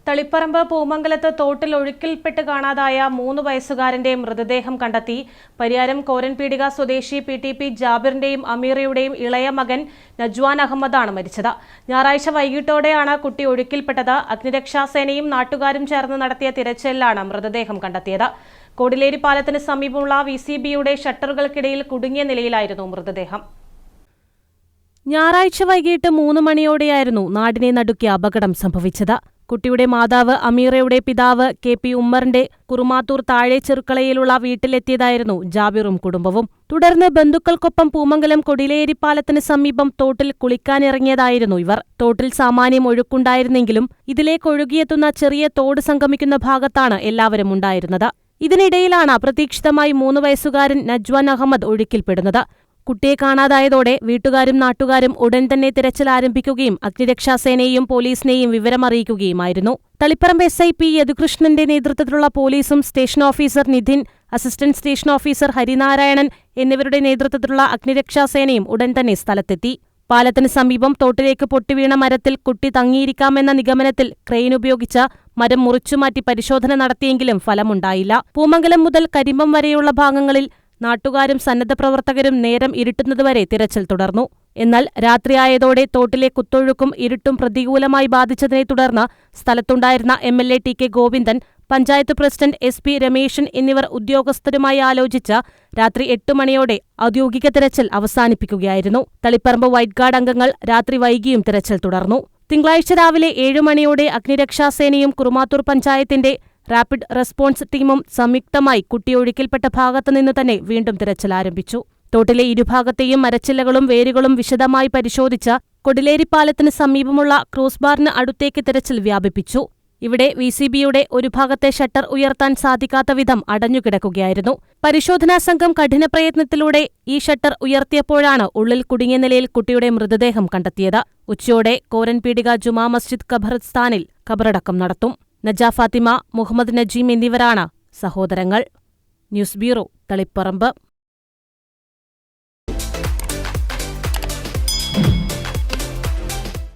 തളിപ്പറമ്പ് പൂമംഗലത്ത് തോട്ടിൽ ഒഴുക്കിൽപ്പെട്ട് കാണാതായ 3 വയസ്സുകാരന്റെ മൃതദേഹം കണ്ടെത്തി. പരിയാരം കോരൻപീടിക സ്വദേശി PTP ജാബിറിന്റെയും അമീറയുടെയും ഇളയ മകൻ നജ്വാൻ അഹമ്മദാണ് മരിച്ചത്. ഞായറാഴ്ച വൈകിട്ടോടെയാണ് കുട്ടി ഒഴുക്കിൽപ്പെട്ടത്. അഗ്നിരക്ഷാസേനയും നാട്ടുകാരും ചേർന്ന് നടത്തിയ തിരച്ചിലിലാണ് മൃതദേഹം കണ്ടെത്തിയത്. കോടിലേരി പാലത്തിന് സമീപമുള്ള VCBയുടെ ഷട്ടറുകൾക്കിടയിൽ കുടുങ്ങിയ നിലയിലായിരുന്നു മൃതദേഹം. ഞായറാഴ്ച വൈകിട്ട് 3 മണിയോടെയായിരുന്നു നാടിനെ നടുക്കിയ അപകടം സംഭവിച്ചത്. കുട്ടിയുടെ മാതാവ് അമീറയുടെ പിതാവ് KP ഉമ്മറിന്റെ കുറുമാത്തൂർ താഴെ ചെറുക്കളയിലുള്ള വീട്ടിലെത്തിയതായിരുന്നു ജാബിറും കുടുംബവും. തുടർന്ന് ബന്ധുക്കൾക്കൊപ്പം പൂമംഗലം കൊടിലേരി പാലത്തിന് സമീപം തോട്ടിൽ കുളിക്കാനിറങ്ങിയതായിരുന്നു ഇവർ. തോട്ടിൽ സാമാന്യം ഒഴുക്കുണ്ടായിരുന്നെങ്കിലും ഇതിലേക്ക് ഒഴുകിയെത്തുന്ന ചെറിയ തോട് സംഗമിക്കുന്ന ഭാഗത്താണ് എല്ലാവരും ഉണ്ടായിരുന്നത്. ഇതിനിടയിലാണ് അപ്രതീക്ഷിതമായി 3 വയസ്സുകാരൻ നജ്വാൻ അഹമ്മദ് ഒഴുക്കിൽപ്പെടുന്നത്. കുട്ടിയെ കാണാതായതോടെ വീട്ടുകാരും നാട്ടുകാരും ഉടൻ തന്നെ തിരച്ചിൽ ആരംഭിക്കുകയും അഗ്നിരക്ഷാസേനയെയും പോലീസിനെയും വിവരമറിയിക്കുകയുമായിരുന്നു. തളിപ്പറമ്പ് SI P യദുകൃഷ്ണന്റെ നേതൃത്വത്തിലുള്ള പോലീസും station officer Nidhin, assistant station officer Harinarayanan എന്നിവരുടെ നേതൃത്വത്തിലുള്ള അഗ്നിരക്ഷാസേനയും ഉടൻ തന്നെ സ്ഥലത്തെത്തി. പാലത്തിന് സമീപം തോട്ടിലേക്ക് പൊട്ടിവീണ മരത്തിൽ കുട്ടി തങ്ങിയിരിക്കാമെന്ന നിഗമനത്തിൽ ക്രെയിൻ ഉപയോഗിച്ച് മരം മുറിച്ചുമാറ്റി പരിശോധന നടത്തിയെങ്കിലും ഫലമുണ്ടായില്ല. പൂമംഗലം മുതൽ കരിമ്പം വരെയുള്ള ഭാഗങ്ങളിൽ നാട്ടുകാരും സന്നദ്ധ പ്രവർത്തകരും നേരം ഇരുട്ടുന്നതുവരെ തിരച്ചിൽ തുടർന്നു. എന്നാൽ രാത്രിയായതോടെ തോട്ടിലെ കുത്തൊഴുക്കും ഇരുട്ടും പ്രതികൂലമായി ബാധിച്ചതിനെ തുടർന്ന് സ്ഥലത്തുണ്ടായിരുന്ന MLA TK Govindan, panchayat president SP Rameshan എന്നിവർ ഉദ്യോഗസ്ഥരുമായി ആലോചിച്ച് രാത്രി 8 മണിയോടെ ഔദ്യോഗിക തിരച്ചിൽ അവസാനിപ്പിക്കുകയായിരുന്നു. തളിപ്പറമ്പ് വൈറ്റ് ഗാർഡ് അംഗങ്ങൾ രാത്രി വൈകിയും തിരച്ചിൽ തുടർന്നു. തിങ്കളാഴ്ച രാവിലെ 7 മണിയോടെ അഗ്നിരക്ഷാസേനയും കുറുമാത്തൂർ പഞ്ചായത്തിന്റെ റാപ്പിഡ് റെസ്പോൺസ് ടീമും സംയുക്തമായി കുട്ടി ഒഴുക്കിൽപ്പെട്ട ഭാഗത്തുനിന്ന് തന്നെ വീണ്ടും തിരച്ചിൽ ആരംഭിച്ചു. തോട്ടിലെ ഇരുഭാഗത്തെയും മരച്ചില്ലകളും വേരുകളും വിശദമായി പരിശോധിച്ച് കൊടിലേരി പാലത്തിന് സമീപമുള്ള ക്രോസ് ബാറിന് അടുത്തേക്ക് തിരച്ചിൽ വ്യാപിപ്പിച്ചു. ഇവിടെ VCBയുടെ ഒരു ഭാഗത്തെ ഷട്ടർ ഉയർത്താൻ സാധിക്കാത്ത വിധം അടഞ്ഞുകിടക്കുകയായിരുന്നു. പരിശോധനാ സംഘം കഠിന പ്രയത്നത്തിലൂടെ ഈ ഷട്ടർ ഉയർത്തിയപ്പോഴാണ് ഉള്ളിൽ കുടുങ്ങിയ നിലയിൽ കുട്ടിയുടെ മൃതദേഹം കണ്ടെത്തിയത്. ഉച്ചയോടെ കോരൻപീടിക ജുമാ മസ്ജിദ് ഖബർസ്ഥാനിൽ ഖബറടക്കം നടത്തും. നജ ഫാത്തിമ, മുഹമ്മദ് നജീം എന്നിവരാണ് സഹോദരങ്ങൾ. News bureau, Taliparamba.